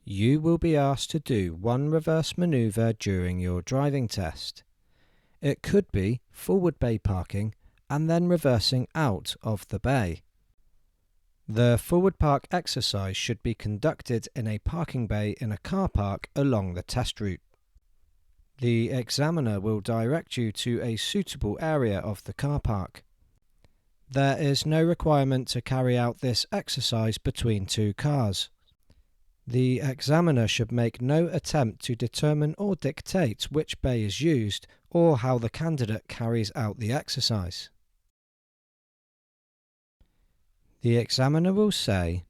You will be asked to do one reverse manoeuvre during your driving test. It could be forward bay parking and then reversing out of the bay. The forward park exercise should be conducted in a parking bay in a car park along the test route. The examiner will direct you to a suitable area of the car park. There is no requirement to carry out this exercise between two cars. The examiner should make no attempt to determine or dictate which bay is used or how the candidate carries out the exercise. The examiner will say,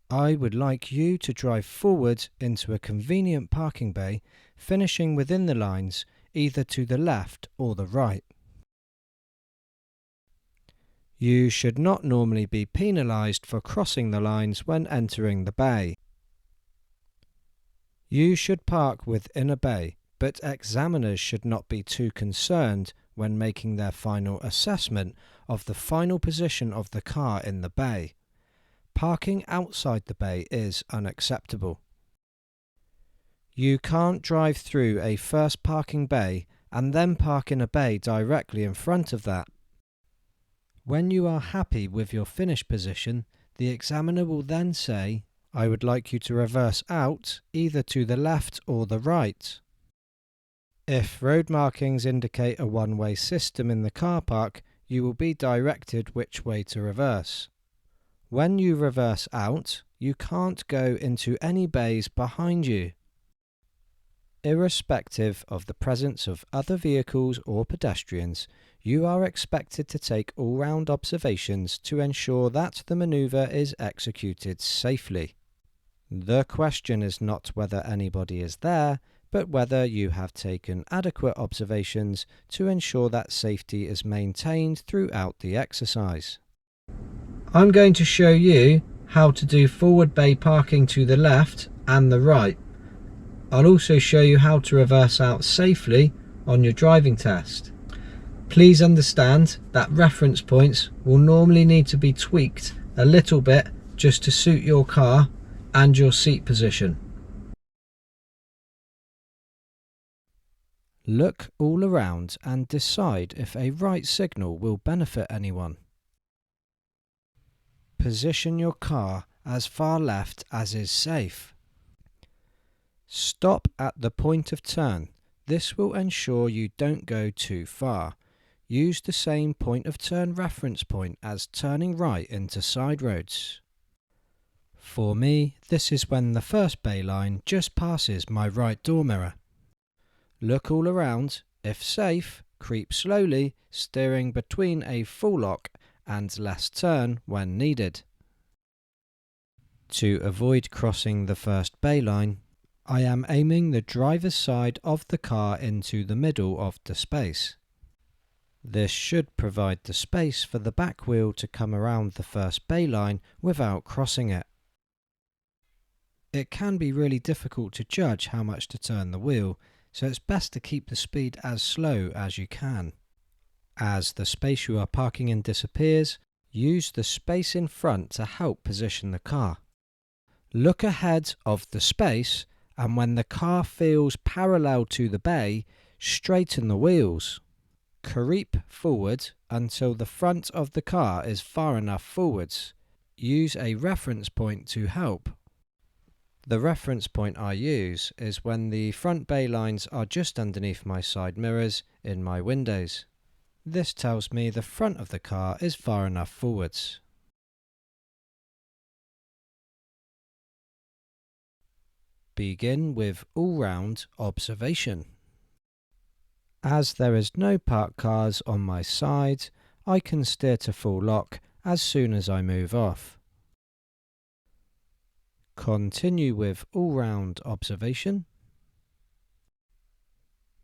"I would like you to drive forward into a convenient parking bay, finishing within the lines, either to the left or the right." You should not normally be penalised for crossing the lines when entering the bay. You should park within a bay, but examiners should not be too concerned when making their final assessment of the final position of the car in the bay. Parking outside the bay is unacceptable. You can't drive through a first parking bay and then park in a bay directly in front of that. When you are happy with your finish position, the examiner will then say, "I would like you to reverse out either to the left or the right." If road markings indicate a one-way system in the car park, you will be directed which way to reverse. When you reverse out, you can't go into any bays behind you. Irrespective of the presence of other vehicles or pedestrians, you are expected to take all-round observations to ensure that the manoeuvre is executed safely. The question is not whether anybody is there, but whether you have taken adequate observations to ensure that safety is maintained throughout the exercise. I'm going to show you how to do forward bay parking to the left and the right. I'll also show you how to reverse out safely on your driving test. Please understand that reference points will normally need to be tweaked a little bit just to suit your car and your seat position. Look all around and decide if a right signal will benefit anyone. Position your car as far left as is safe. Stop at the point of turn. This will ensure you don't go too far. Use the same point of turn reference point as turning right into side roads. For me, this is when the first bay line just passes my right door mirror. Look all around. If safe, creep slowly, steering between a full lock and less turn when needed. To avoid crossing the first bay line, I am aiming the driver's side of the car into the middle of the space. This should provide the space for the back wheel to come around the first bay line without crossing it. It can be really difficult to judge how much to turn the wheel, so it's best to keep the speed as slow as you can. As the space you are parking in disappears, use the space in front to help position the car. Look ahead of the space, and when the car feels parallel to the bay, straighten the wheels. Creep forward until the front of the car is far enough forwards. Use a reference point to help. The reference point I use is when the front bay lines are just underneath my side mirrors in my windows. This tells me the front of the car is far enough forwards. Begin with all-round observation. As there is no parked cars on my side, I can steer to full lock as soon as I move off. Continue with all-round observation.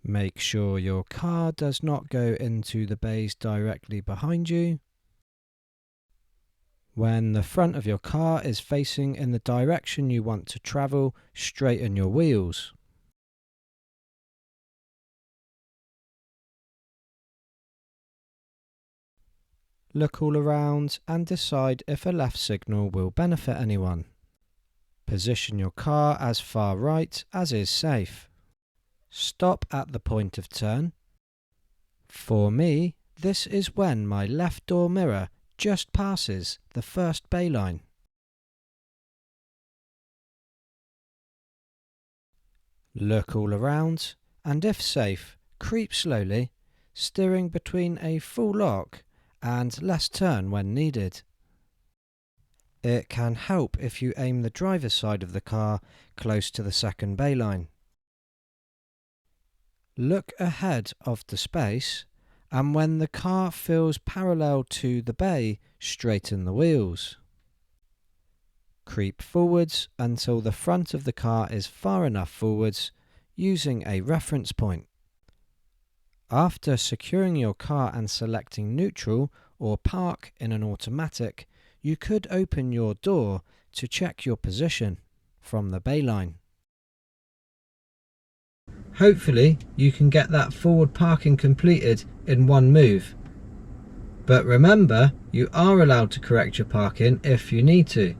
Make sure your car does not go into the bays directly behind you. When the front of your car is facing in the direction you want to travel, straighten your wheels. Look all around and decide if a left signal will benefit anyone. Position your car as far right as is safe. Stop at the point of turn. For me, this is when my left door mirror just passes the first bay line. Look all around, and if safe, creep slowly, steering between a full lock and less turn when needed. It can help if you aim the driver's side of the car close to the second bay line. Look ahead of the space, and when the car feels parallel to the bay, straighten the wheels. Creep forwards until the front of the car is far enough forwards, using a reference point. After securing your car and selecting neutral or park in an automatic, you could open your door to check your position from the bay line. Hopefully you can get that forward parking completed in one move. But remember, you are allowed to correct your parking if you need to.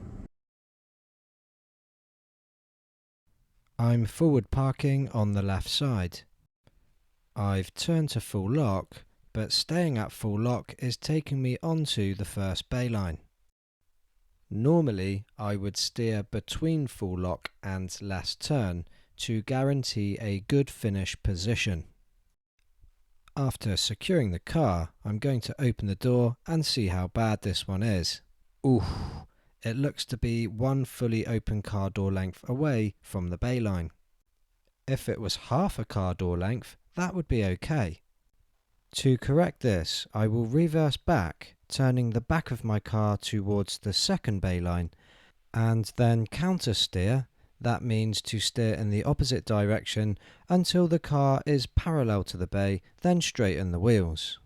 I'm forward parking on the left side. I've turned to full lock, but staying at full lock is taking me onto the first bay line. Normally, I would steer between full lock and less turn to guarantee a good finish position. After securing the car, I'm going to open the door and see how bad this one is. Ooh, it looks to be one fully open car door length away from the bay line. If it was half a car door length, that would be okay. To correct this, I will reverse back, turning the back of my car towards the second bay line, and then counter steer. That means to steer in the opposite direction until the car is parallel to the bay, then straighten the wheels.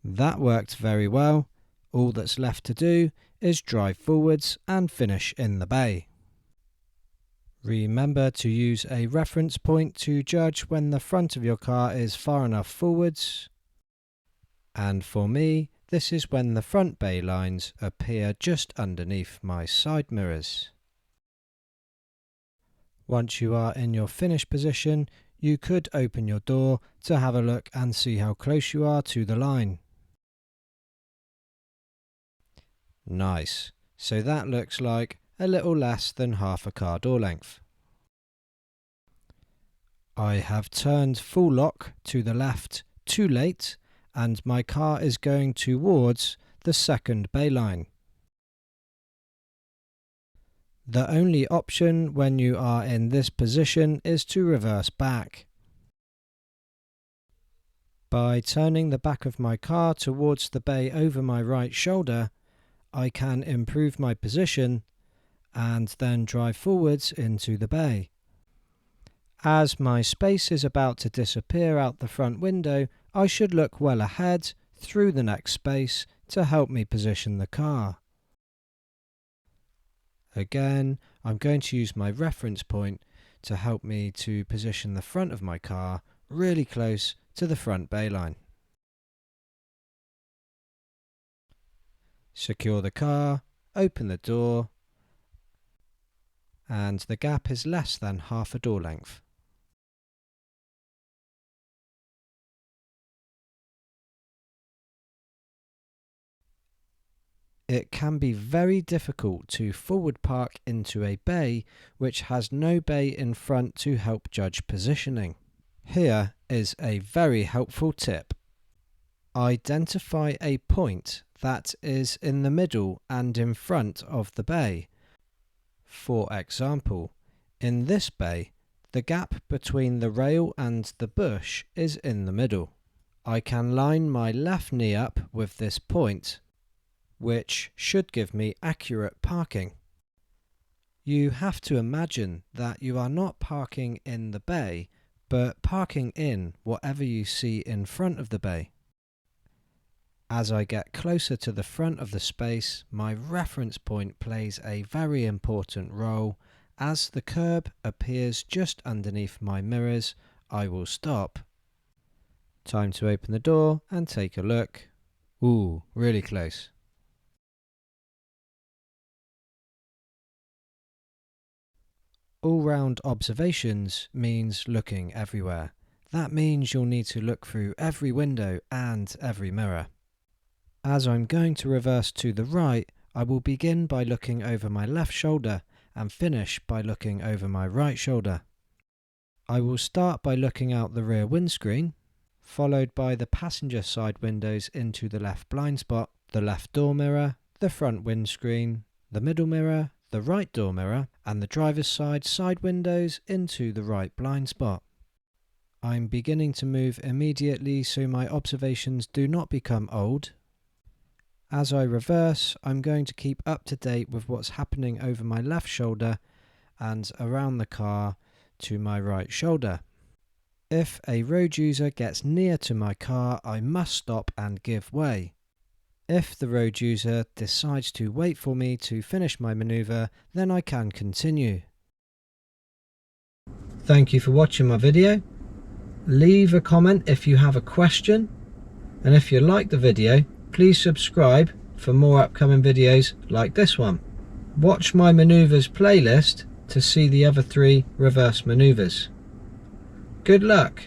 That worked very well. All that's left to do is drive forwards and finish in the bay. Remember to use a reference point to judge when the front of your car is far enough forwards. And for me, this is when the front bay lines appear just underneath my side mirrors. Once you are in your finish position, you could open your door to have a look and see how close you are to the line. Nice. So that looks like a little less than half a car door length. I have turned full lock to the left too late, and my car is going towards the second bay line. The only option when you are in this position is to reverse back. By turning the back of my car towards the bay over my right shoulder, I can improve my position and then drive forwards into the bay. As my space is about to disappear out the front window, I should look well ahead through the next space to help me position the car. Again, I'm going to use my reference point to help me to position the front of my car really close to the front bay line. Secure the car, open the door, and the gap is less than half a door length. It can be very difficult to forward park into a bay which has no bay in front to help judge positioning. Here is a very helpful tip. Identify a point that is in the middle and in front of the bay. For example, in this bay, the gap between the rail and the bush is in the middle. I can line my left knee up with this point, which should give me accurate parking. You have to imagine that you are not parking in the bay, but parking in whatever you see in front of the bay. As I get closer to the front of the space, my reference point plays a very important role. As the curb appears just underneath my mirrors, I will stop. Time to open the door and take a look. Ooh, really close. All-round observations means looking everywhere. That means you'll need to look through every window and every mirror. As I'm going to reverse to the right, I will begin by looking over my left shoulder and finish by looking over my right shoulder. I will start by looking out the rear windscreen, followed by the passenger side windows into the left blind spot, the left door mirror, the front windscreen, the middle mirror, the right door mirror, and the driver's side windows into the right blind spot. I'm beginning to move immediately so my observations do not become old. As I reverse, I'm going to keep up to date with what's happening over my left shoulder and around the car to my right shoulder. If a road user gets near to my car, I must stop and give way. If the road user decides to wait for me to finish my manoeuvre, then I can continue. Thank you for watching my video. Leave a comment if you have a question, and if you like the video, please subscribe for more upcoming videos like this one. Watch my manoeuvres playlist to see the other 3 reverse manoeuvres. Good luck!